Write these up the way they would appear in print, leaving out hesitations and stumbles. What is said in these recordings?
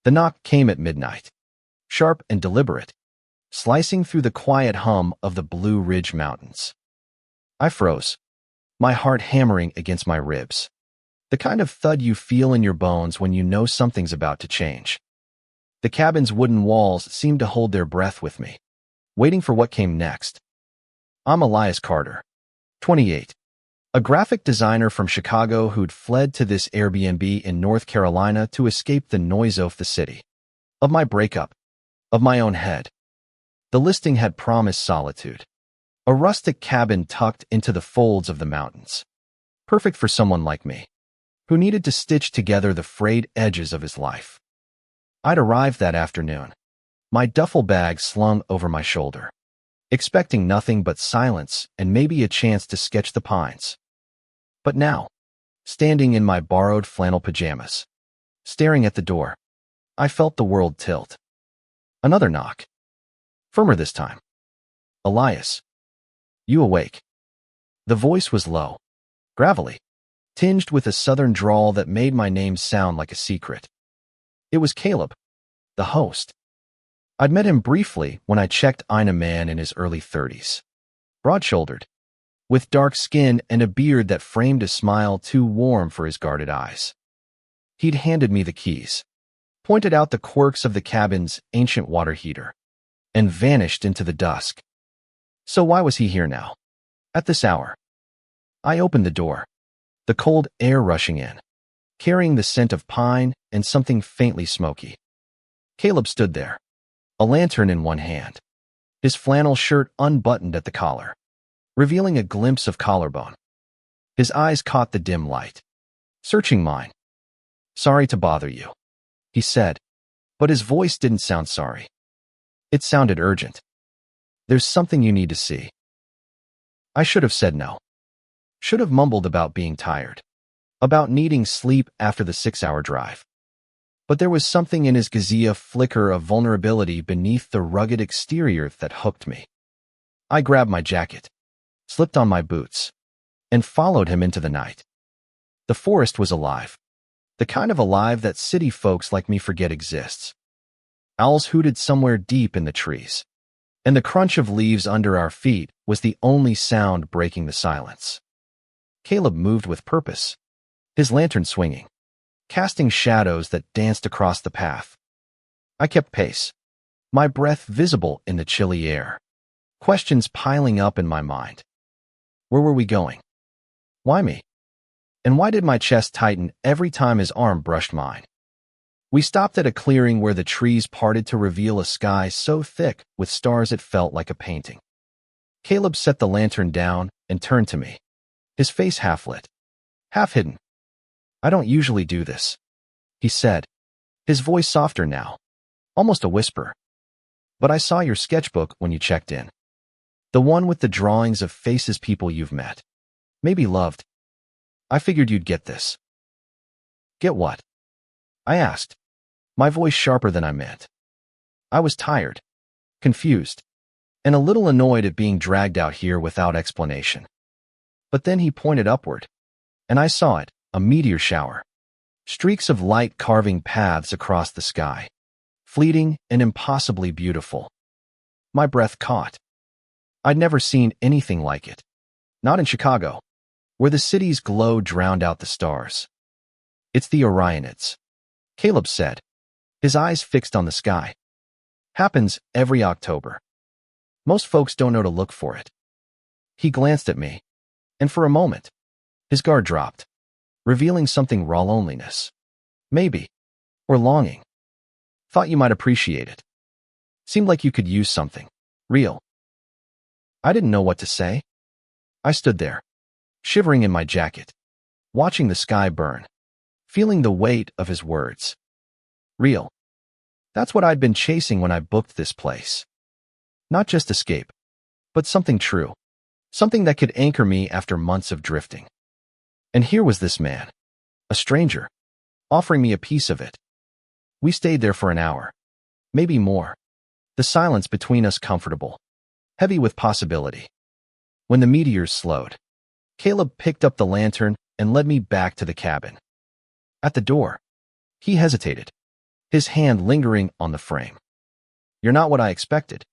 The knock came at midnight, sharp and deliberate, slicing through the quiet hum of the Blue Ridge Mountains. I froze, my heart hammering against my ribs. The kind of thud you feel in your bones when you know something's about to change. The cabin's wooden walls seemed to hold their breath with me, waiting for what came next. I'm Elias Carter, 28, a graphic designer from Chicago who'd fled to this Airbnb in North Carolina to escape the noise of the city, of my breakup, of my own head. The listing had promised solitude, a rustic cabin tucked into the folds of the mountains, perfect for someone like me, who needed to stitch together the frayed edges of his life. I'd arrived that afternoon, my duffel bag slung over my shoulder, expecting nothing but silence and maybe a chance to sketch the pines. But now, standing in my borrowed flannel pajamas, staring at the door, I felt the world tilt. Another knock. Firmer this time. Elias, you awake? The voice was low, gravelly, tinged with a southern drawl that made my name sound like a secret. It was Caleb, the host. I'd met him briefly when I checked in, a man in his early 30s, broad-shouldered, with dark skin and a beard that framed a smile too warm for his guarded eyes. He'd handed me the keys, pointed out the quirks of the cabin's ancient water heater, and vanished into the dusk. So why was he here now, at this hour? I opened the door, the cold air rushing in, carrying the scent of pine and something faintly smoky. Caleb stood there, a lantern in one hand, his flannel shirt unbuttoned at the collar, revealing a glimpse of collarbone. His eyes caught the dim light, searching mine. "Sorry to bother you," he said, but his voice didn't sound sorry. It sounded urgent. "There's something you need to see." I should have said no. Should have mumbled about being tired, about needing sleep after the 6-hour drive. But there was something in his gazia flicker of vulnerability beneath the rugged exterior that hooked me. I grabbed my jacket, slipped on my boots, and followed him into the night. The forest was alive, the kind of alive that city folks like me forget exists. Owls hooted somewhere deep in the trees, and the crunch of leaves under our feet was the only sound breaking the silence. Caleb moved with purpose, his lantern swinging, casting shadows that danced across the path. I kept pace, my breath visible in the chilly air, questions piling up in my mind. Where were we going? Why me? And why did my chest tighten every time his arm brushed mine? We stopped at a clearing where the trees parted to reveal a sky so thick with stars it felt like a painting. Caleb set the lantern down and turned to me, his face half lit, half hidden. "I don't usually do this," he said, his voice softer now, almost a whisper. "But I saw your sketchbook when you checked in. The one with the drawings of faces people you've met, maybe loved. I figured you'd get this." "Get what?" I asked, my voice sharper than I meant. I was tired, confused, and a little annoyed at being dragged out here without explanation. But then he pointed upward, and I saw it, a meteor shower. Streaks of light carving paths across the sky, fleeting and impossibly beautiful. My breath caught. I'd never seen anything like it. Not in Chicago, where the city's glow drowned out the stars. "It's the Orionids," Caleb said, his eyes fixed on the sky. "Happens every October. Most folks don't know to look for it." He glanced at me, and for a moment, his guard dropped, revealing something raw loneliness. Maybe, or longing. "Thought you might appreciate it. Seemed like you could use something real." I didn't know what to say. I stood there, shivering in my jacket, watching the sky burn, feeling the weight of his words. Real. That's what I'd been chasing when I booked this place. Not just escape, but something true, something that could anchor me after months of drifting. And here was this man, a stranger, offering me a piece of it. We stayed there for an hour, maybe more, the silence between us comfortable, heavy with possibility. When the meteors slowed, Caleb picked up the lantern and led me back to the cabin. At the door, he hesitated, his hand lingering on the frame. "You're not what I expected,"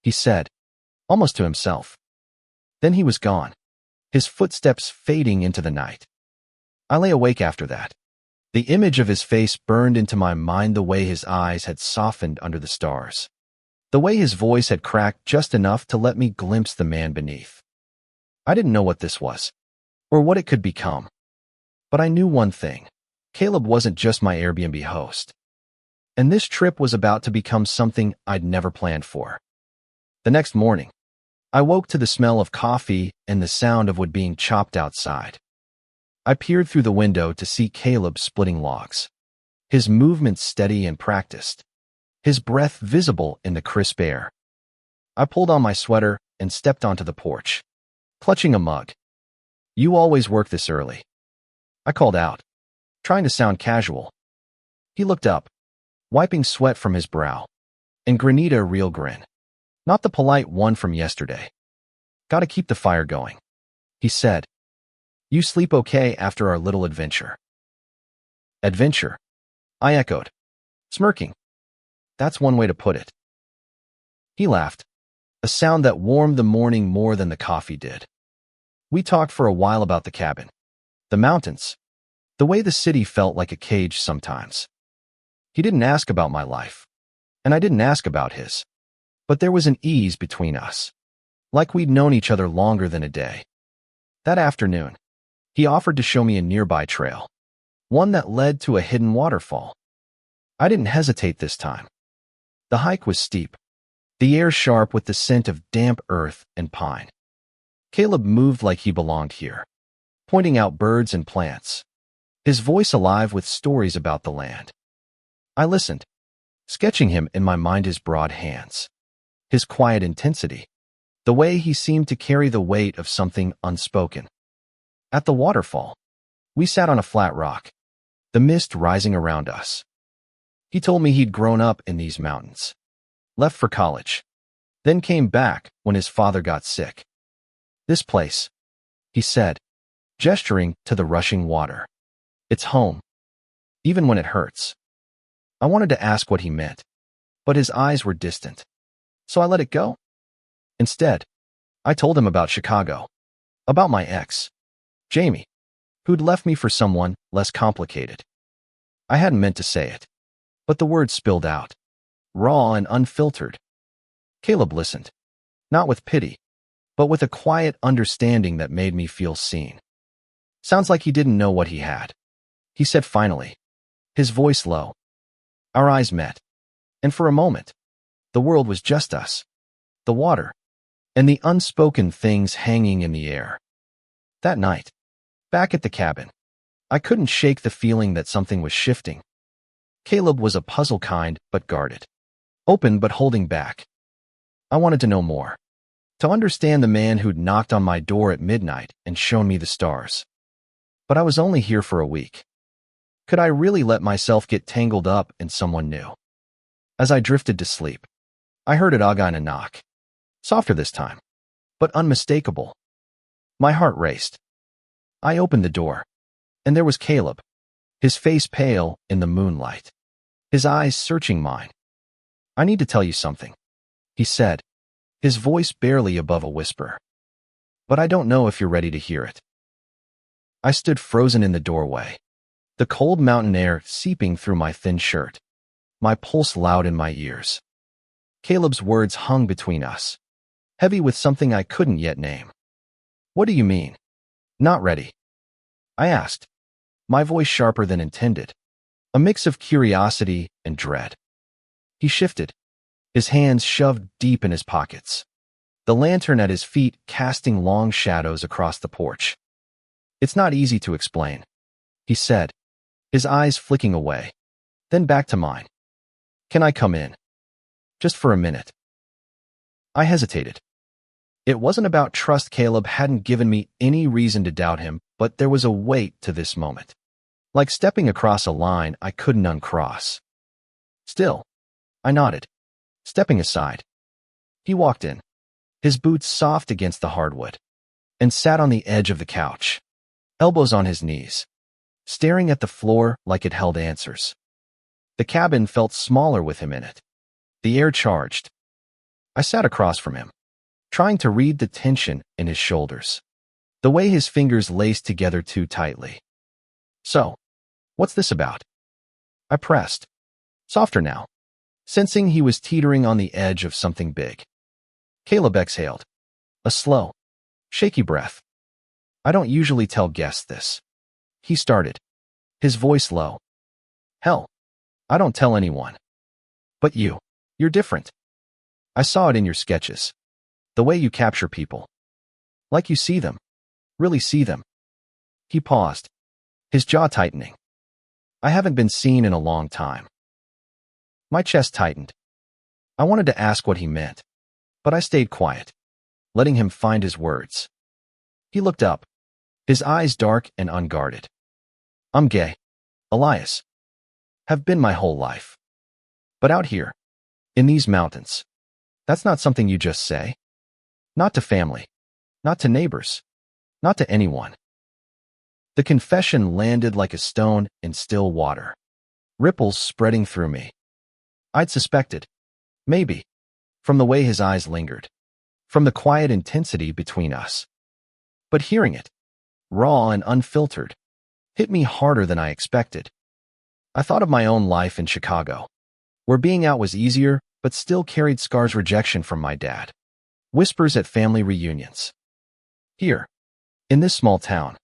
he said, almost to himself. Then he was gone, his footsteps fading into the night. I lay awake after that. The image of his face burned into my mind, the way his eyes had softened under the stars, the way his voice had cracked just enough to let me glimpse the man beneath. I didn't know what this was, or what it could become. But I knew one thing. Caleb wasn't just my Airbnb host. And this trip was about to become something I'd never planned for. The next morning, I woke to the smell of coffee and the sound of wood being chopped outside. I peered through the window to see Caleb splitting logs, his movements steady and practiced, his breath visible in the crisp air. I pulled on my sweater and stepped onto the porch, clutching a mug. "You always work this early," I called out, trying to sound casual. He looked up, wiping sweat from his brow, and grinning a real grin, not the polite one from yesterday. "Gotta keep the fire going," he said. "You sleep okay after our little adventure?" "Adventure?" I echoed, smirking. "That's one way to put it." He laughed, a sound that warmed the morning more than the coffee did. We talked for a while about the cabin, the mountains, the way the city felt like a cage sometimes. He didn't ask about my life, and I didn't ask about his. But there was an ease between us, like we'd known each other longer than a day. That afternoon, he offered to show me a nearby trail, one that led to a hidden waterfall. I didn't hesitate this time. The hike was steep, the air sharp with the scent of damp earth and pine. Caleb moved like he belonged here, pointing out birds and plants, his voice alive with stories about the land. I listened, sketching him in my mind, his broad hands, his quiet intensity, the way he seemed to carry the weight of something unspoken. At the waterfall, we sat on a flat rock, the mist rising around us. He told me he'd grown up in these mountains, left for college, then came back when his father got sick. "This place," he said, gesturing to the rushing water. "It's home, even when it hurts." I wanted to ask what he meant, but his eyes were distant, so I let it go. Instead, I told him about Chicago, about my ex, Jamie, who'd left me for someone less complicated. I hadn't meant to say it, but the words spilled out, raw and unfiltered. Caleb listened, not with pity, but with a quiet understanding that made me feel seen. "Sounds like he didn't know what he had," he said finally, his voice low. Our eyes met, and for a moment, the world was just us, the water, and the unspoken things hanging in the air. That night, back at the cabin, I couldn't shake the feeling that something was shifting. Caleb was a puzzle kind but guarded, open but holding back. I wanted to know more, to understand the man who'd knocked on my door at midnight and shown me the stars. But I was only here for a week. Could I really let myself get tangled up in someone new? As I drifted to sleep, I heard it again, a knock, softer this time, but unmistakable. My heart raced. I opened the door, and there was Caleb, his face pale in the moonlight, his eyes searching mine. "I need to tell you something," he said, his voice barely above a whisper. "But I don't know if you're ready to hear it." I stood frozen in the doorway, the cold mountain air seeping through my thin shirt, my pulse loud in my ears. Caleb's words hung between us, heavy with something I couldn't yet name. "What do you mean, not ready?" I asked, my voice sharper than intended, a mix of curiosity and dread. He shifted, his hands shoved deep in his pockets, the lantern at his feet casting long shadows across the porch. "It's not easy to explain," he said, his eyes flicking away, then back to mine. "Can I come in? Just for a minute?" I hesitated. It wasn't about trust. Caleb hadn't given me any reason to doubt him, but there was a weight to this moment, like stepping across a line I couldn't uncross. Still, I nodded, stepping aside. He walked in, his boots soft against the hardwood, and sat on the edge of the couch, elbows on his knees, staring at the floor like it held answers. The cabin felt smaller with him in it. The air charged. I sat across from him, trying to read the tension in his shoulders, the way his fingers laced together too tightly. So, what's this about? I pressed, softer now, sensing he was teetering on the edge of something big. Caleb exhaled, a slow, shaky breath. I don't usually tell guests this. He started, his voice low. Hell, I don't tell anyone. But you're different. I saw it in your sketches. The way you capture people. Like you see them. Really see them. He paused, his jaw tightening. I haven't been seen in a long time. My chest tightened. I wanted to ask what he meant, but I stayed quiet, letting him find his words. He looked up, his eyes dark and unguarded. I'm gay, Elias. Have been my whole life. But out here, in these mountains, that's not something you just say. Not to family, not to neighbors, not to anyone. The confession landed like a stone in still water, ripples spreading through me. I'd suspected, maybe, from the way his eyes lingered, from the quiet intensity between us. But hearing it, raw and unfiltered, hit me harder than I expected. I thought of my own life in Chicago, where being out was easier, but still carried scars: rejection from my dad, whispers at family reunions. Here, in this small town,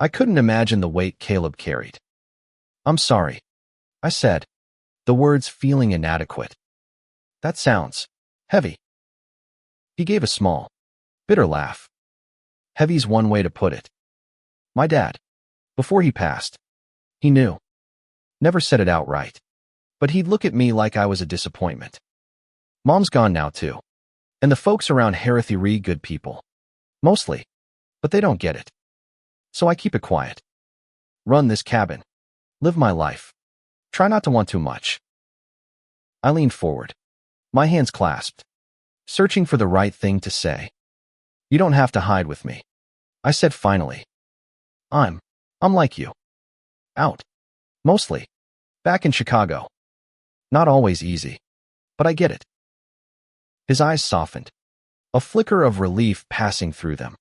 I couldn't imagine the weight Caleb carried. I'm sorry, I said, the words feeling inadequate. That sounds heavy. He gave a small, bitter laugh. Heavy's one way to put it. My dad, before he passed, he knew. Never said it outright, but he'd look at me like I was a disappointment. Mom's gone now too, and the folks around Harithy good people. Mostly, but they don't get it. So I keep it quiet. Run this cabin. Live my life. Try not to want too much. I leaned forward, my hands clasped, searching for the right thing to say. You don't have to hide with me, I said finally. I'm like you. Out. Mostly. Back in Chicago. Not always easy. But I get it. His eyes softened, a flicker of relief passing through them.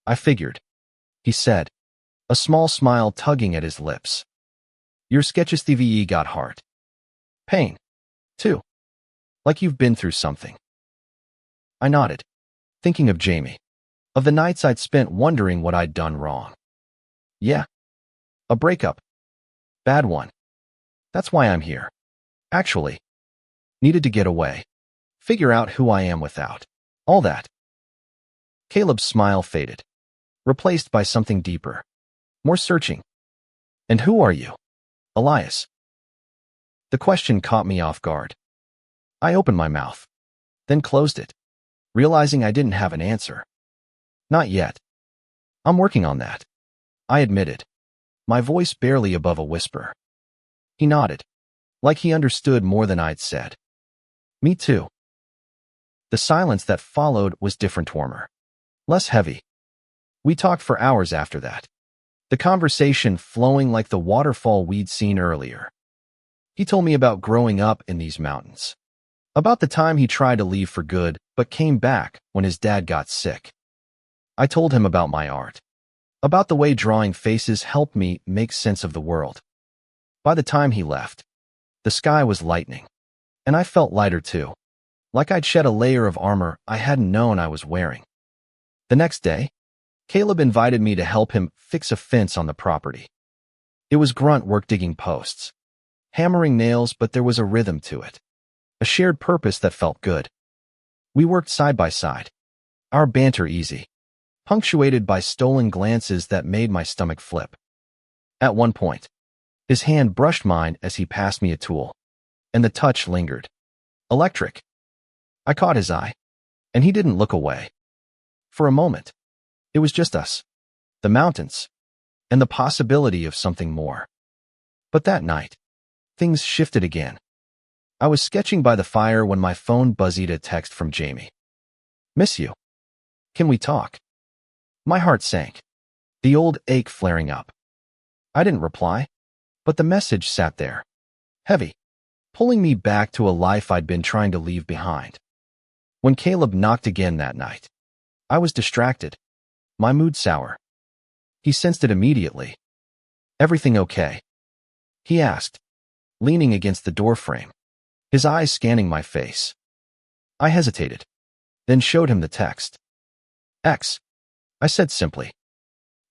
I figured, he said, a small smile tugging at his lips. Your sketches TVE got hard. Pain, too. Like you've been through something. I nodded, thinking of Jamie, of the nights I'd spent wondering what I'd done wrong. Yeah. A breakup. Bad one. That's why I'm here. Actually. Needed to get away. Figure out who I am without all that. Caleb's smile faded, replaced by something deeper, more searching. And who are you, Elias? The question caught me off guard. I opened my mouth, then closed it, realizing I didn't have an answer. Not yet. I'm working on that, I admitted, my voice barely above a whisper. He nodded, like he understood more than I'd said. Me too. The silence that followed was different, warmer, less heavy. We talked for hours after that, the conversation flowing like the waterfall we'd seen earlier. He told me about growing up in these mountains, about the time he tried to leave for good but came back when his dad got sick. I told him about my art, about the way drawing faces helped me make sense of the world. By the time he left, the sky was lightening, and I felt lighter too, like I'd shed a layer of armor I hadn't known I was wearing. The next day, Caleb invited me to help him fix a fence on the property. It was grunt work, digging posts, hammering nails, but there was a rhythm to it, a shared purpose that felt good. We worked side by side, our banter easy, punctuated by stolen glances that made my stomach flip. At one point, his hand brushed mine as he passed me a tool, and the touch lingered. Electric. I caught his eye, and he didn't look away. For a moment, it was just us, the mountains, and the possibility of something more. But that night, things shifted again. I was sketching by the fire when my phone buzzed a text from Jamie. Miss you. Can we talk? My heart sank, the old ache flaring up. I didn't reply, but the message sat there, heavy, pulling me back to a life I'd been trying to leave behind. When Caleb knocked again that night, I was distracted, my mood sour. He sensed it immediately. "Everything okay?" he asked, leaning against the doorframe, his eyes scanning my face. I hesitated, then showed him the text. "X," I said simply.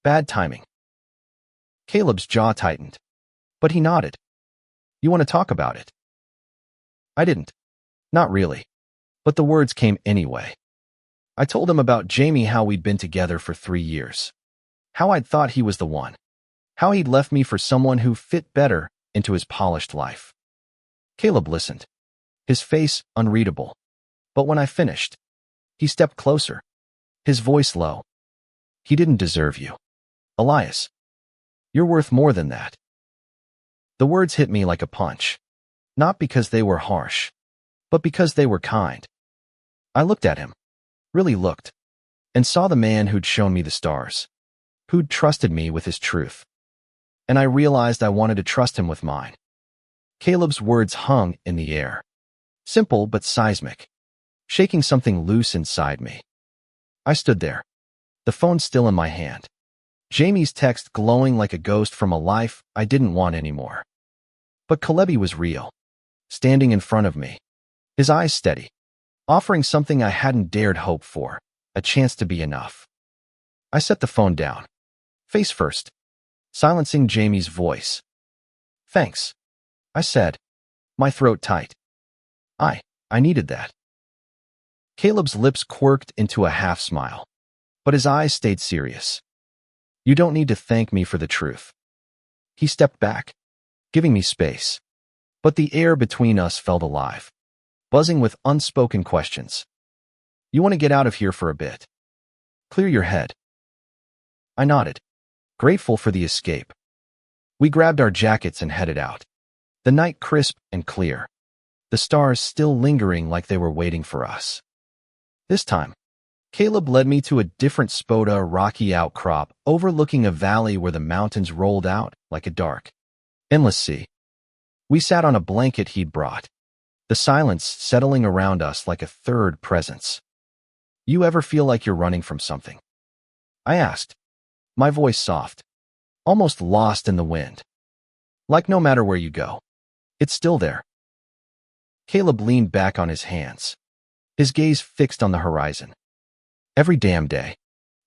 "Bad timing." Caleb's jaw tightened, but he nodded. "You want to talk about it?" I didn't. Not really. But the words came anyway. I told him about Jamie, how we'd been together for 3 years. How I'd thought he was the one. How he'd left me for someone who fit better into his polished life. Caleb listened, his face unreadable. But when I finished, he stepped closer, his voice low. "He didn't deserve you, Elias. You're worth more than that." The words hit me like a punch, not because they were harsh, but because they were kind. I looked at him, really looked, and saw the man who'd shown me the stars, who'd trusted me with his truth. And I realized I wanted to trust him with mine. Caleb's words hung in the air, simple but seismic, shaking something loose inside me. I stood there, the phone still in my hand, Jamie's text glowing like a ghost from a life I didn't want anymore. But Caleb was real, standing in front of me, his eyes steady, offering something I hadn't dared hope for, a chance to be enough. I set the phone down, face first, silencing Jamie's voice. "Thanks," I said, my throat tight. I needed that. Caleb's lips quirked into a half smile, but his eyes stayed serious. "You don't need to thank me for the truth." He stepped back, giving me space, but the air between us felt alive, buzzing with unspoken questions. "You want to get out of here for a bit? Clear your head?" I nodded, grateful for the escape. We grabbed our jackets and headed out, the night crisp and clear, the stars still lingering like they were waiting for us. This time, Caleb led me to a different spot, a rocky outcrop overlooking a valley where the mountains rolled out like a dark, endless sea. We sat on a blanket he'd brought, the silence settling around us like a third presence. "You ever feel like you're running from something?" I asked, my voice soft, almost lost in the wind. "Like no matter where you go, it's still there." Caleb leaned back on his hands, his gaze fixed on the horizon. "Every damn day,"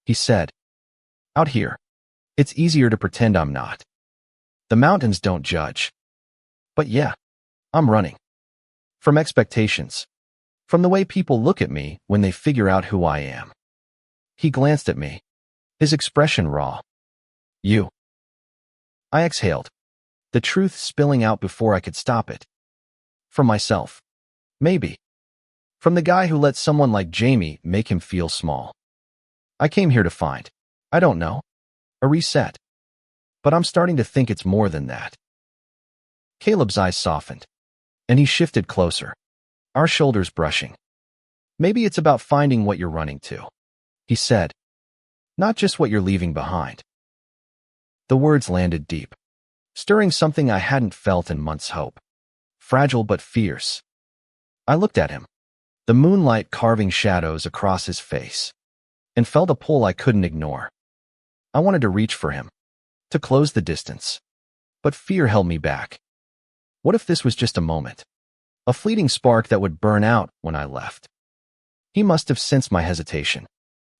he said. "Out here, it's easier to pretend I'm not. The mountains don't judge. But yeah, I'm running. From expectations. From the way people look at me when they figure out who I am." He glanced at me, his expression raw. "You." I exhaled, the truth spilling out before I could stop it. From myself. Maybe. From the guy who let someone like Jamie make him feel small. I came here to find, I don't know, a reset. But I'm starting to think it's more than that. Caleb's eyes softened, and he shifted closer, our shoulders brushing. "Maybe it's about finding what you're running to," he said. "Not just what you're leaving behind." The words landed deep, stirring something I hadn't felt in months. Hope. Fragile but fierce. I looked at him, the moonlight carving shadows across his face, and felt a pull I couldn't ignore. I wanted to reach for him, to close the distance, but fear held me back. What if this was just a moment, a fleeting spark that would burn out when I left? He must have sensed my hesitation,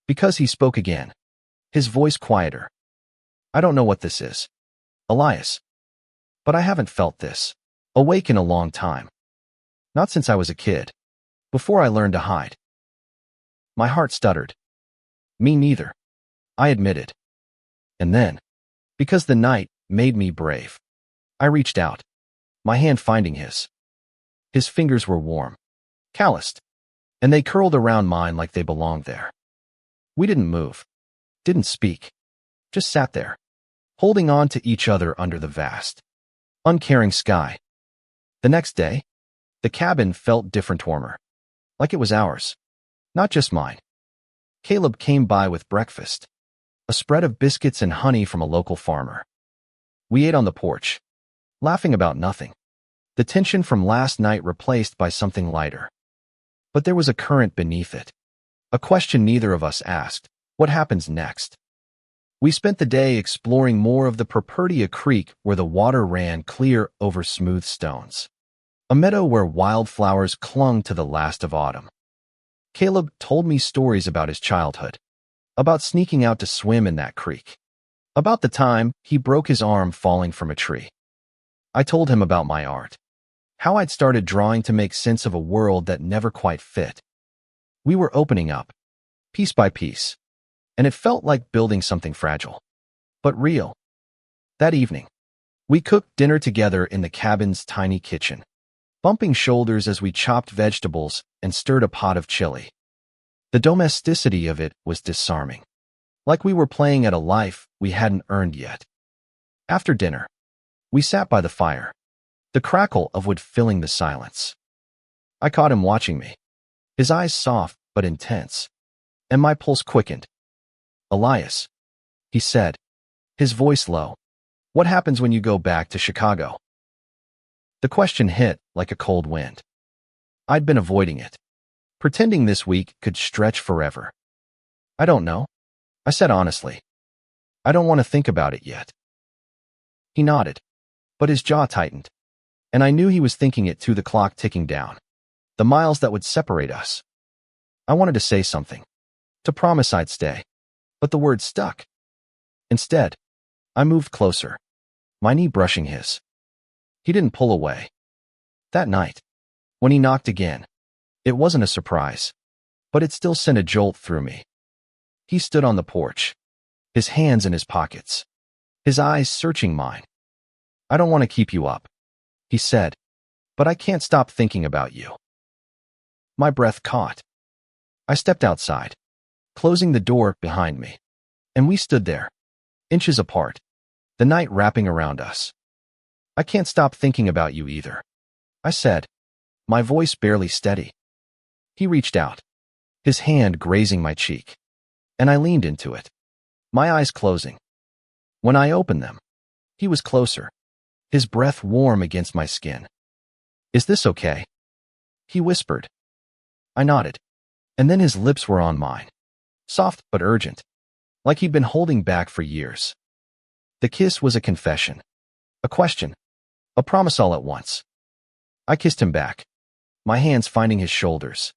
because he spoke again, his voice quieter. "I don't know what this is, Elias, but I haven't felt this awake in a long time. Not since I was a kid, before I learned to hide." My heart stuttered. "Me neither," I admitted. And then, because the night made me brave, I reached out, my hand finding his. His fingers were warm, calloused, and they curled around mine like they belonged there. We didn't move, didn't speak, just sat there, holding on to each other under the vast, uncaring sky. The next day, the cabin felt different, warmer, like it was ours, not just mine. Caleb came by with breakfast, a spread of biscuits and honey from a local farmer. We ate on the porch, laughing about nothing, the tension from last night replaced by something lighter. But there was a current beneath it. A question neither of us asked. What happens next? We spent the day exploring more of the Perpertia Creek where the water ran clear over smooth stones. A meadow where wildflowers clung to the last of autumn. Caleb told me stories about his childhood, about sneaking out to swim in that creek, about the time he broke his arm falling from a tree. I told him about my art, how I'd started drawing to make sense of a world that never quite fit. We were opening up, piece by piece, and it felt like building something fragile, but real. That evening, we cooked dinner together in the cabin's tiny kitchen, bumping shoulders as we chopped vegetables and stirred a pot of chili. The domesticity of it was disarming, like we were playing at a life we hadn't earned yet. After dinner, we sat by the fire, the crackle of wood filling the silence. I caught him watching me, his eyes soft but intense, and my pulse quickened. "Elias," he said, his voice low, "what happens when you go back to Chicago?" The question hit like a cold wind. I'd been avoiding it, pretending this week could stretch forever. "I don't know," I said honestly. "I don't want to think about it yet." He nodded, but his jaw tightened, and I knew he was thinking it too, the clock ticking down, the miles that would separate us. I wanted to say something, to promise I'd stay, but the word stuck. Instead, I moved closer, my knee brushing his. He didn't pull away. That night, when he knocked again, it wasn't a surprise, but it still sent a jolt through me. He stood on the porch, his hands in his pockets, his eyes searching mine. "I don't want to keep you up," he said, "but I can't stop thinking about you." My breath caught. I stepped outside, closing the door behind me, and we stood there, inches apart, the night wrapping around us. "I can't stop thinking about you either," I said, my voice barely steady. He reached out, his hand grazing my cheek, and I leaned into it, my eyes closing. When I opened them, he was closer, his breath warm against my skin. "Is this okay?" he whispered. I nodded, and then his lips were on mine, soft but urgent, like he'd been holding back for years. The kiss was a confession, a question, a promise all at once. I kissed him back, my hands finding his shoulders,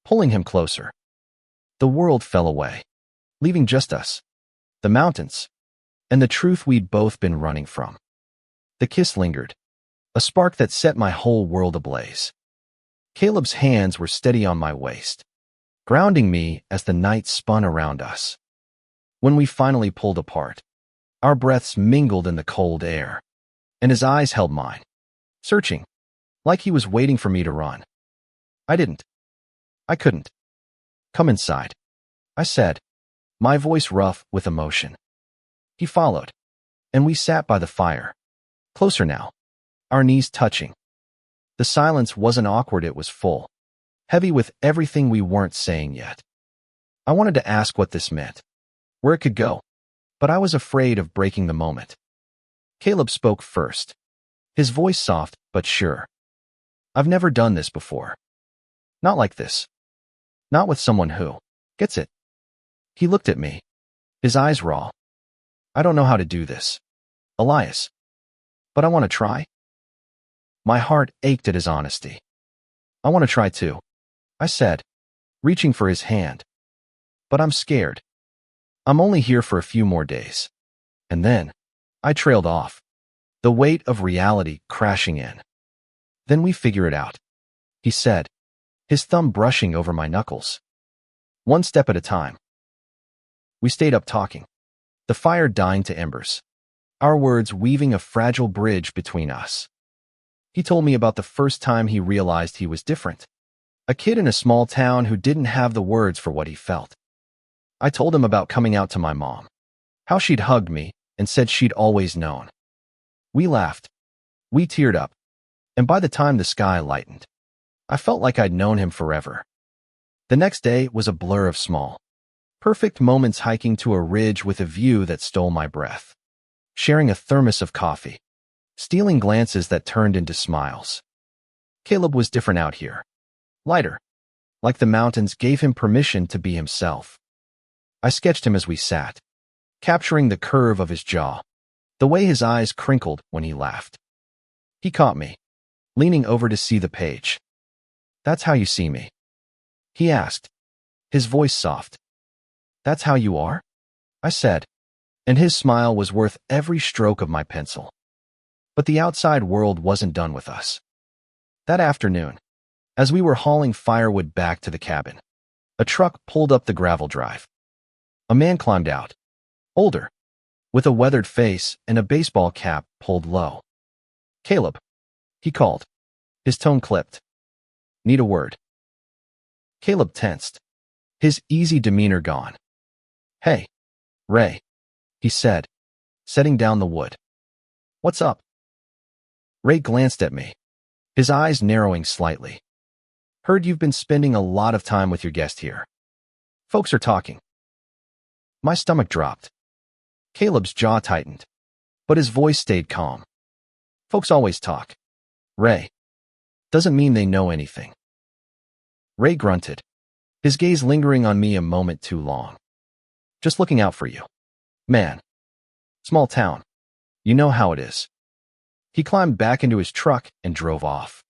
pulling him closer. The world fell away, leaving just us, the mountains, and the truth we'd both been running from. The kiss lingered, a spark that set my whole world ablaze. Caleb's hands were steady on my waist, grounding me as the night spun around us. When we finally pulled apart, our breaths mingled in the cold air, and his eyes held mine, searching, like he was waiting for me to run. I didn't. I couldn't. "Come inside," I said, my voice rough with emotion. He followed, and we sat by the fire, closer now, our knees touching. The silence wasn't awkward, it was full, heavy with everything we weren't saying yet. I wanted to ask what this meant, where it could go, but I was afraid of breaking the moment. Caleb spoke first, his voice soft but sure. "I've never done this before. Not like this. Not with someone who gets it." He looked at me, his eyes raw. "I don't know how to do this, Elias, but I want to try." My heart ached at his honesty. "I want to try too," I said, reaching for his hand. "But I'm scared. I'm only here for a few more days." And then, I trailed off, the weight of reality crashing in. "Then we figure it out," he said, his thumb brushing over my knuckles. "One step at a time." We stayed up talking, the fire dying to embers, our words weaving a fragile bridge between us. He told me about the first time he realized he was different, a kid in a small town who didn't have the words for what he felt. I told him about coming out to my mom, how she'd hugged me and said she'd always known. We laughed, we teared up, and by the time the sky lightened, I felt like I'd known him forever. The next day was a blur of small, perfect moments, hiking to a ridge with a view that stole my breath, sharing a thermos of coffee, stealing glances that turned into smiles. Caleb was different out here. Lighter. Like the mountains gave him permission to be himself. I sketched him as we sat, capturing the curve of his jaw, the way his eyes crinkled when he laughed. He caught me, leaning over to see the page. "That's how you see me?" he asked, his voice soft. "That's how you are?" I said, and his smile was worth every stroke of my pencil. But the outside world wasn't done with us. That afternoon, as we were hauling firewood back to the cabin, a truck pulled up the gravel drive. A man climbed out, older, with a weathered face and a baseball cap pulled low. "Caleb," he called, his tone clipped. "Need a word." Caleb tensed, his easy demeanor gone. "Hey, Ray," he said, setting down the wood. "What's up?" Ray glanced at me, his eyes narrowing slightly. "Heard you've been spending a lot of time with your guest here. Folks are talking." My stomach dropped. Caleb's jaw tightened, but his voice stayed calm. "Folks always talk, Ray. Doesn't mean they know anything." Ray grunted, his gaze lingering on me a moment too long. "Just looking out for you. Man. Small town. You know how it is." He climbed back into his truck and drove off,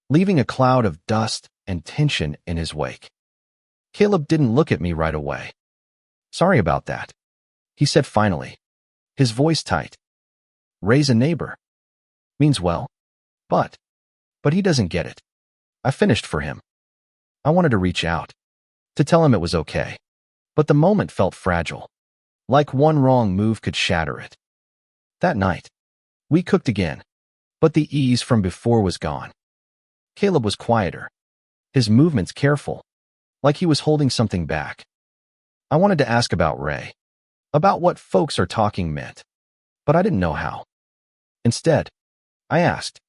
leaving a cloud of dust and tension in his wake. Caleb didn't look at me right away. "Sorry about that," he said finally, his voice tight. "Ray's a neighbor. Means well. But he doesn't get it." I finished for him. I wanted to reach out, to tell him it was okay. But the moment felt fragile, like one wrong move could shatter it. That night, we cooked again, but the ease from before was gone. Caleb was quieter, his movements careful, like he was holding something back. I wanted to ask about Ray, about what folks are talking meant, but I didn't know how. Instead, I asked,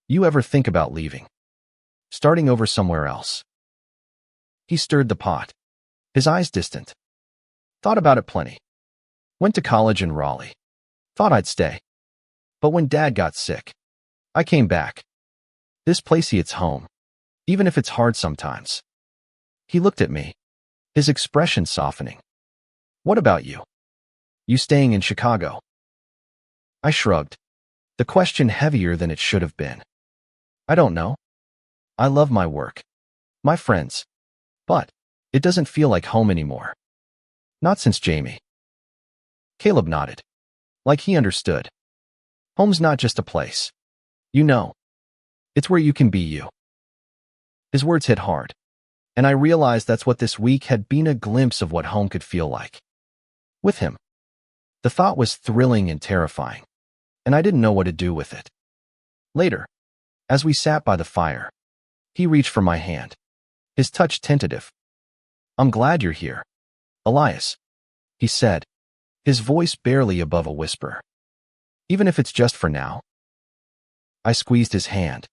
"You ever think about leaving? Starting over somewhere else?" He stirred the pot, his eyes distant. "Thought about it plenty. Went to college in Raleigh. Thought I'd stay. But when Dad got sick, I came back. This place hits home, even if it's hard sometimes." He looked at me, his expression softening. "What about you? You staying in Chicago?" I shrugged, the question heavier than it should have been. "I don't know. I love my work, my friends, but it doesn't feel like home anymore. Not since Jamie." Caleb nodded, like he understood. "Home's not just a place. You know. It's where you can be you." His words hit hard, and I realized that's what this week had been, a glimpse of what home could feel like. With him. The thought was thrilling and terrifying, and I didn't know what to do with it. Later, as we sat by the fire, he reached for my hand, his touch tentative. "I'm glad you're here, Elias," he said, his voice barely above a whisper. "Even if it's just for now." I squeezed his hand,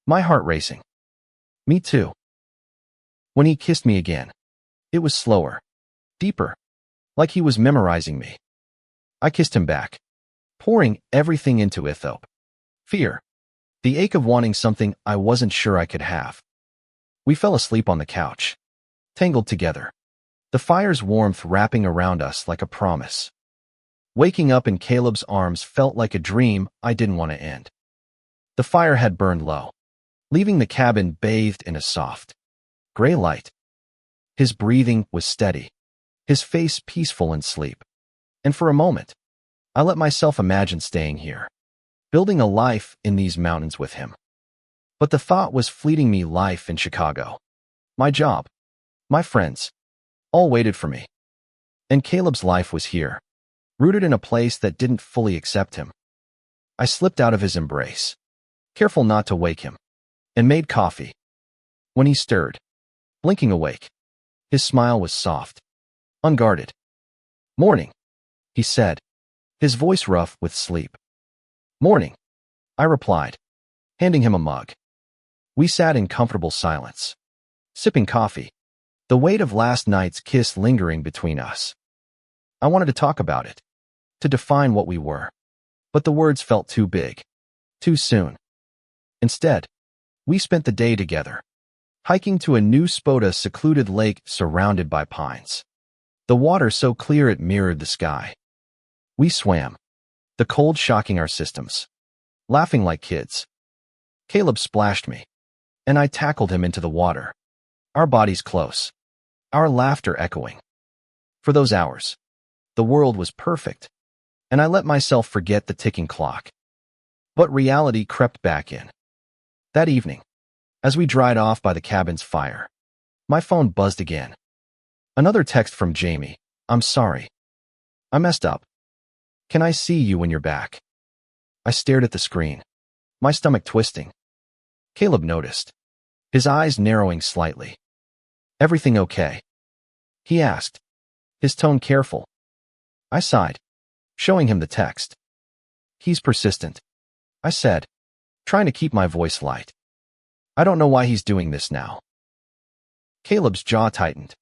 my heart racing. "Me too." When he kissed me again, it was slower, deeper, like he was memorizing me. I kissed him back, pouring everything into it: fear, the ache of wanting something I wasn't sure I could have. We fell asleep on the couch, tangled together, the fire's warmth wrapping around us like a promise. Waking up in Caleb's arms felt like a dream I didn't want to end. The fire had burned low, leaving the cabin bathed in a soft, gray light. His breathing was steady, his face peaceful in sleep. And for a moment, I let myself imagine staying here, building a life in these mountains with him. But the thought was fleeting me. Life in Chicago, my job, my friends, all waited for me. And Caleb's life was here, rooted in a place that didn't fully accept him. I slipped out of his embrace, careful not to wake him, and made coffee. When he stirred, blinking awake, his smile was soft, unguarded. "Morning," he said, his voice rough with sleep. "Morning," I replied, handing him a mug. We sat in comfortable silence, sipping coffee, the weight of last night's kiss lingering between us. I wanted to talk about it, to define what we were, but the words felt too big. Too soon. Instead, we spent the day together, hiking to a new secluded lake surrounded by pines. The water so clear it mirrored the sky. We swam, the cold shocking our systems, laughing like kids. Caleb splashed me, and I tackled him into the water, our bodies close, our laughter echoing. For those hours, the world was perfect, and I let myself forget the ticking clock. But reality crept back in. That evening, as we dried off by the cabin's fire, my phone buzzed again. Another text from Jamie. I'm sorry. I messed up. Can I see you when you're back? I stared at the screen, my stomach twisting. Caleb noticed, his eyes narrowing slightly. Everything okay? He asked, his tone careful. I sighed, showing him the text. He's persistent, I said, trying to keep my voice light. I don't know why he's doing this now. Caleb's jaw tightened,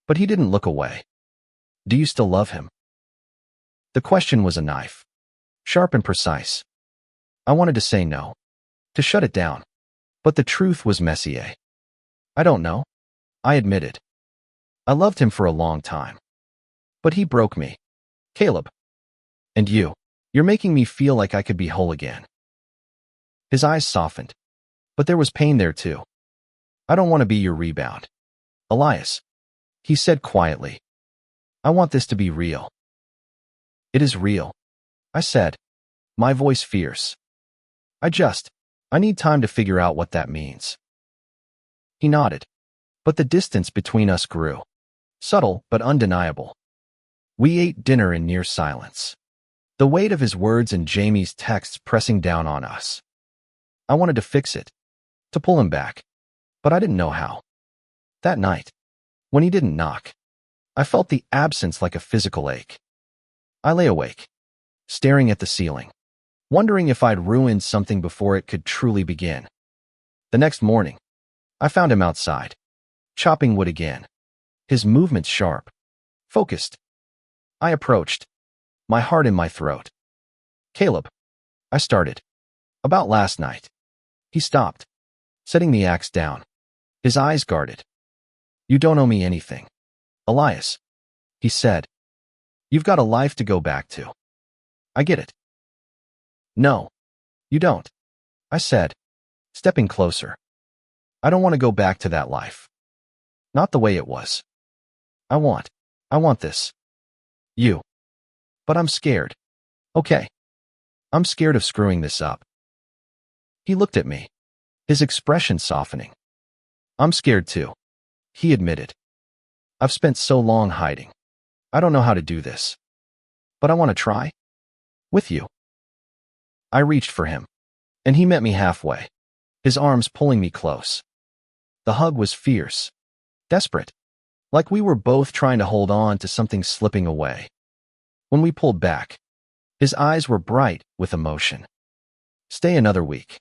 but he didn't look away. Do you still love him? The question was a knife, sharp and precise. I wanted to say no, to shut it down, but the truth was messier. I don't know, I admitted. I loved him for a long time. But he broke me. Caleb. And you're making me feel like I could be whole again. His eyes softened, but there was pain there too. I don't want to be your rebound, Elias, he said quietly. I want this to be real. It is real, I said, my voice fierce. I need time to figure out what that means. He nodded, but the distance between us grew, subtle but undeniable. We ate dinner in near silence, the weight of his words and Jamie's texts pressing down on us. I wanted to fix it, to pull him back, but I didn't know how. That night, when he didn't knock, I felt the absence like a physical ache. I lay awake, staring at the ceiling, wondering if I'd ruined something before it could truly begin. The next morning, I found him outside, chopping wood again, his movements sharp, focused. I approached, my heart in my throat. Caleb, I started. About last night. He stopped, setting the axe down, his eyes guarded. You don't owe me anything, Elias, he said. You've got a life to go back to. I get it. No, you don't, I said, stepping closer. I don't want to go back to that life. Not the way it was. I want this. You. But I'm scared. Okay. I'm scared of screwing this up. He looked at me, his expression softening. I'm scared too, he admitted. I've spent so long hiding. I don't know how to do this. But I want to try. With you. I reached for him, and he met me halfway, his arms pulling me close. The hug was fierce, desperate, like we were both trying to hold on to something slipping away. When we pulled back, his eyes were bright with emotion. Stay another week,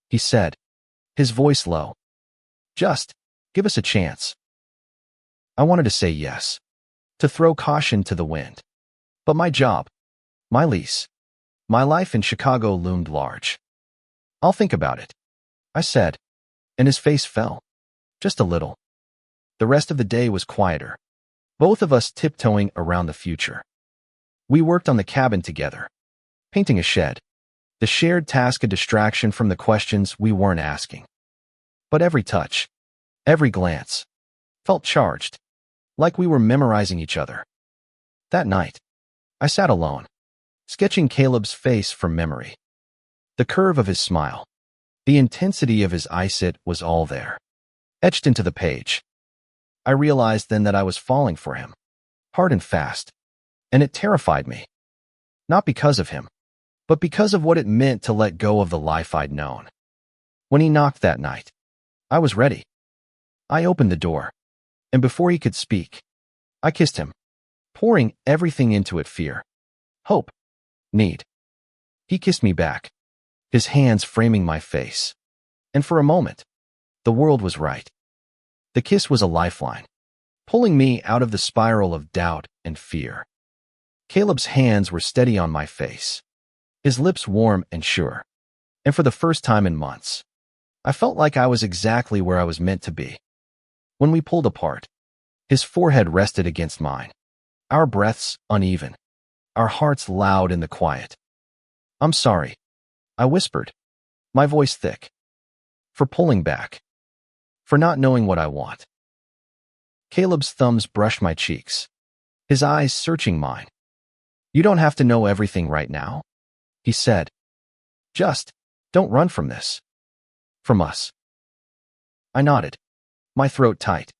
he said, his voice low. Just give us a chance. I wanted to say yes, to throw caution to the wind. But my job, my lease, my life in Chicago loomed large. I'll think about it, I said, and his face fell, just a little. The rest of the day was quieter, both of us tiptoeing around the future. We worked on the cabin together, painting a shed, the shared task a distraction from the questions we weren't asking. But every touch, every glance, felt charged, like we were memorizing each other. That night, I sat alone, sketching Caleb's face from memory. The curve of his smile, the intensity of his eye-sit was all there, etched into the page. I realized then that I was falling for him, hard and fast, and it terrified me. Not because of him, but because of what it meant to let go of the life I'd known. When he knocked that night, I was ready. I opened the door, and before he could speak, I kissed him, pouring everything into it: fear, hope, need. He kissed me back, his hands framing my face. And for a moment, the world was right. The kiss was a lifeline, pulling me out of the spiral of doubt and fear. Caleb's hands were steady on my face, his lips warm and sure. And for the first time in months, I felt like I was exactly where I was meant to be. When we pulled apart, his forehead rested against mine, our breaths uneven, our hearts loud in the quiet. "I'm sorry," I whispered, my voice thick, "for pulling back, for not knowing what I want." Caleb's thumbs brushed my cheeks, his eyes searching mine. "You don't have to know everything right now," he said. "Just don't run from this. From us." I nodded, my throat tight.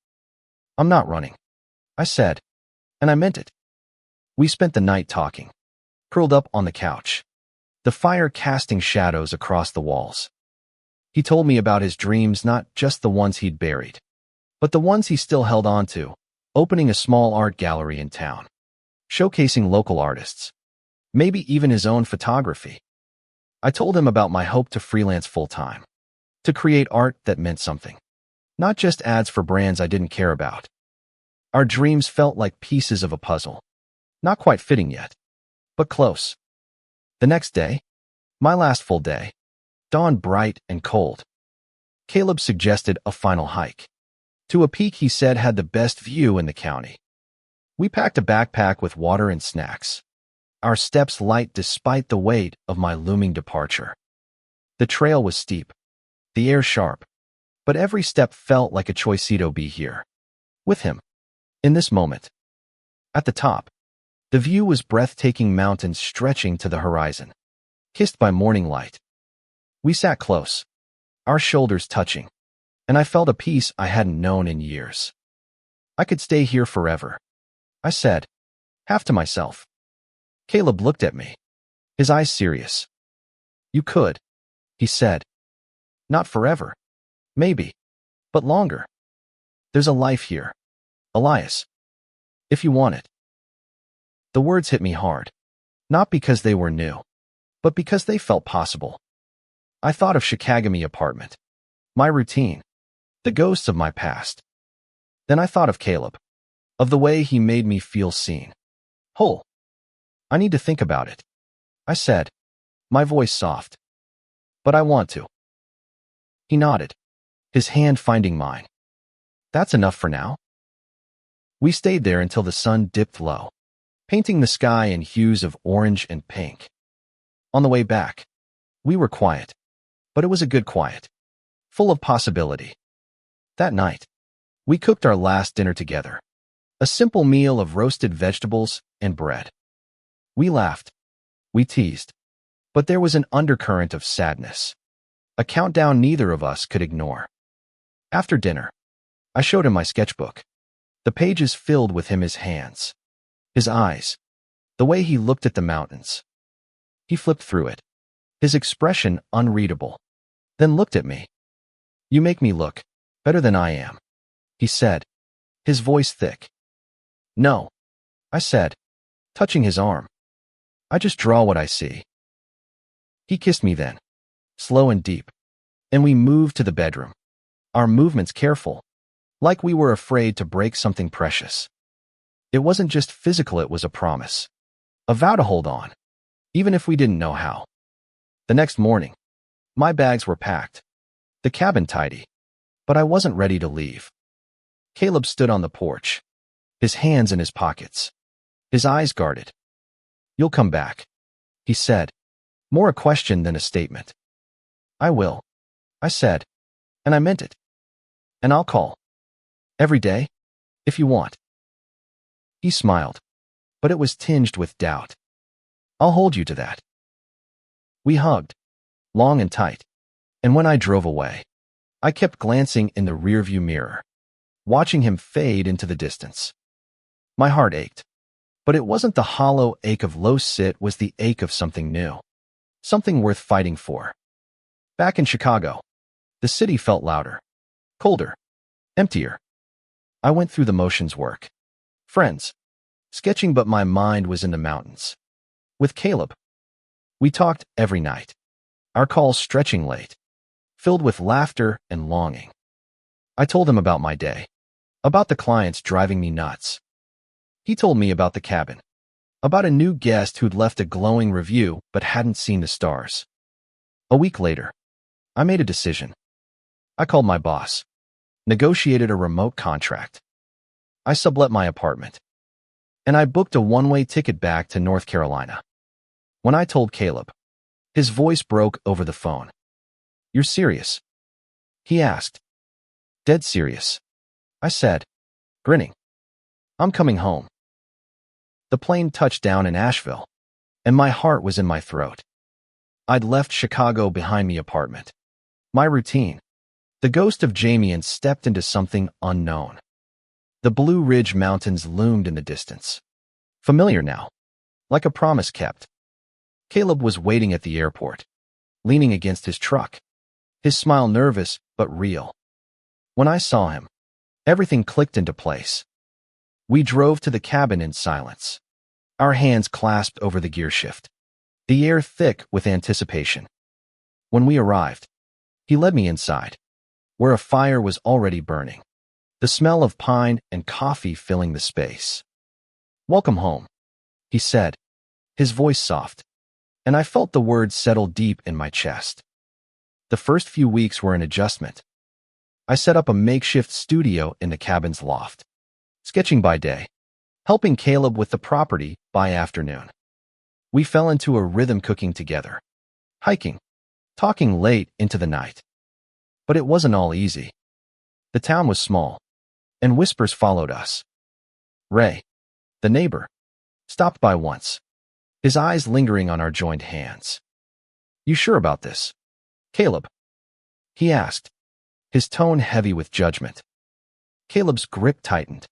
"I'm not running," I said, and I meant it. We spent the night talking, curled up on the couch, the fire casting shadows across the walls. He told me about his dreams, not just the ones he'd buried, but the ones he still held on to, opening a small art gallery in town, showcasing local artists, maybe even his own photography. I told him about my hope to freelance full-time, to create art that meant something, not just ads for brands I didn't care about. Our dreams felt like pieces of a puzzle, not quite fitting yet, but close. The next day, my last full day, dawned bright and cold. Caleb suggested a final hike, to a peak he said had the best view in the county. We packed a backpack with water and snacks, our steps light despite the weight of my looming departure. The trail was steep, the air sharp, but every step felt like a choicito be here, with him, in this moment. At the top, the view was breathtaking, mountains stretching to the horizon, kissed by morning light. We sat close, our shoulders touching, and I felt a peace I hadn't known in years. "I could stay here forever," I said, half to myself. Caleb looked at me, his eyes serious. "You could," he said. "Not forever. Maybe. But longer. There's a life here, Elias. If you want it." The words hit me hard, not because they were new, but because they felt possible. I thought of Shikagami apartment, my routine, the ghosts of my past. Then I thought of Caleb, of the way he made me feel seen, whole. "I need to think about it," I said, my voice soft. "But I want to." He nodded, his hand finding mine. "That's enough for now." We stayed there until the sun dipped low, painting the sky in hues of orange and pink. On the way back, we were quiet, but it was a good quiet, full of possibility. That night, we cooked our last dinner together, a simple meal of roasted vegetables and bread. We laughed, we teased, but there was an undercurrent of sadness, a countdown neither of us could ignore. After dinner, I showed him my sketchbook, the pages filled with him, his hands, his eyes, the way he looked at the mountains. He flipped through it, his expression unreadable, then looked at me. "You make me look better than I am," he said, his voice thick. "No," I said, touching his arm. "I just draw what I see." He kissed me then, slow and deep, and we moved to the bedroom, our movements careful, like we were afraid to break something precious. It wasn't just physical, it was a promise, a vow to hold on, even if we didn't know how. The next morning, my bags were packed, the cabin tidy, but I wasn't ready to leave. Caleb stood on the porch, his hands in his pockets, his eyes guarded. "You'll come back," he said, more a question than a statement. "I will," I said, and I meant it. "And I'll call. Every day, if you want." He smiled, but it was tinged with doubt. "I'll hold you to that." We hugged, long and tight, and when I drove away, I kept glancing in the rearview mirror, watching him fade into the distance. My heart ached, but it wasn't the hollow ache of loss, it was the ache of something new, something worth fighting for. Back in Chicago, the city felt louder, colder, emptier. I went through the motions, work, friends, sketching, but my mind was in the mountains. With Caleb, we talked every night, our calls stretching late, filled with laughter and longing. I told him about my day, about the clients driving me nuts. He told me about the cabin, about a new guest who'd left a glowing review but hadn't seen the stars. A week later, I made a decision. I called my boss, negotiated a remote contract. I sublet my apartment, and I booked a one-way ticket back to North Carolina. When I told Caleb, his voice broke over the phone. "You're serious?" he asked. "Dead serious," I said, grinning. "I'm coming home." The plane touched down in Asheville, and my heart was in my throat. I'd left Chicago behind my apartment, my routine. The ghost of Jamie stepped into something unknown. The Blue Ridge Mountains loomed in the distance. Familiar now, like a promise kept. Caleb was waiting at the airport, leaning against his truck, his smile nervous but real. When I saw him, everything clicked into place. We drove to the cabin in silence, our hands clasped over the gear shift, the air thick with anticipation. When we arrived, he led me inside, where a fire was already burning, the smell of pine and coffee filling the space. "Welcome home," he said, his voice soft, and I felt the words settle deep in my chest. The first few weeks were an adjustment. I set up a makeshift studio in the cabin's loft, sketching by day, helping Caleb with the property by afternoon. We fell into a rhythm, cooking together, hiking, talking late into the night. But it wasn't all easy. The town was small, and whispers followed us. Ray, the neighbor, stopped by once, his eyes lingering on our joined hands. "You sure about this, Caleb?" he asked, his tone heavy with judgment. Caleb's grip tightened,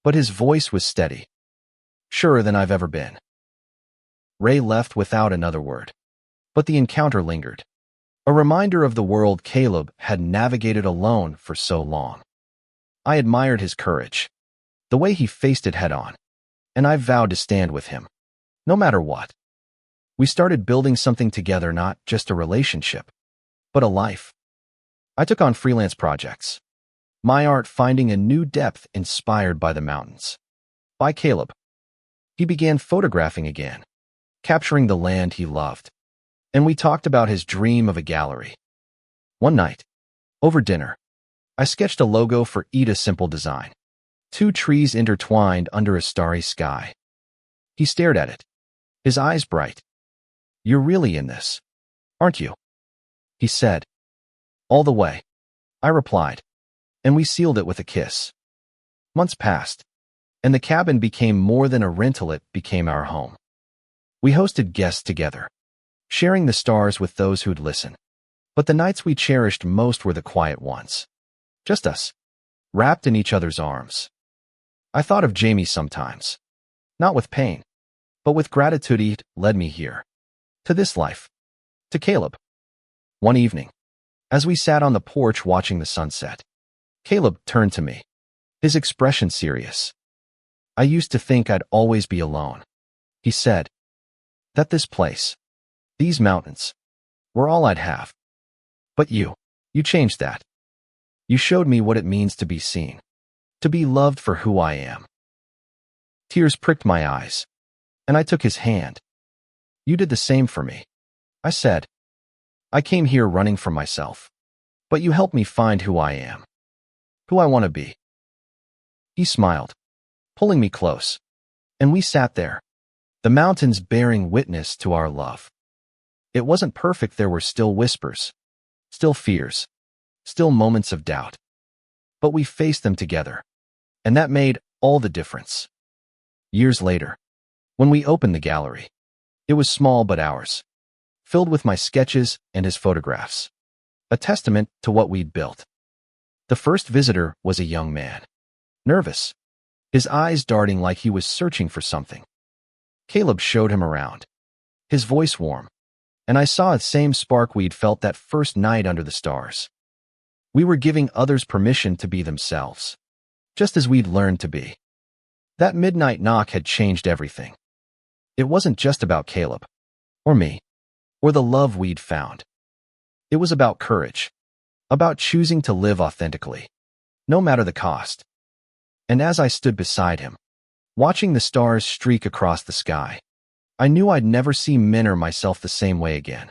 but his voice was steady. "Surer than I've ever been." Ray left without another word, but the encounter lingered, a reminder of the world Caleb had navigated alone for so long. I admired his courage, the way he faced it head-on, and I vowed to stand with him, no matter what. We started building something together, not just a relationship, but a life. I took on freelance projects, my art finding a new depth inspired by the mountains. By Caleb, he began photographing again, capturing the land he loved, and we talked about his dream of a gallery. One night, over dinner, I sketched a logo for Eat a Simple Design, 2 trees intertwined under a starry sky. He stared at it, his eyes bright. "You're really in this, aren't you?" he said. "All the way," I replied, and we sealed it with a kiss. Months passed, and the cabin became more than a rental, it became our home. We hosted guests together, sharing the stars with those who'd listen. But the nights we cherished most were the quiet ones. Just us, wrapped in each other's arms. I thought of Jamie sometimes, not with pain, but with gratitude. He led me here, to this life, to Caleb. One evening, as we sat on the porch watching the sunset, Caleb turned to me, his expression serious. "I used to think I'd always be alone," he said. "That this place, these mountains, were all I'd have. But you changed that. You showed me what it means to be seen, to be loved for who I am." Tears pricked my eyes, and I took his hand. "You did the same for me," I said. "I came here running from myself, but you helped me find who I am, who I want to be." He smiled, pulling me close, and we sat there, the mountains bearing witness to our love. It wasn't perfect. There were still whispers, still fears, still moments of doubt. But we faced them together, and that made all the difference. Years later, when we opened the gallery, it was small but ours, filled with my sketches and his photographs, a testament to what we'd built. The first visitor was a young man, nervous, his eyes darting like he was searching for something. Caleb showed him around, his voice warm, and I saw the same spark we'd felt that first night under the stars. We were giving others permission to be themselves, just as we'd learned to be. That midnight knock had changed everything. It wasn't just about Caleb, or me, or the love we'd found. It was about courage, about choosing to live authentically, no matter the cost. And as I stood beside him, watching the stars streak across the sky, I knew I'd never see men or myself the same way again.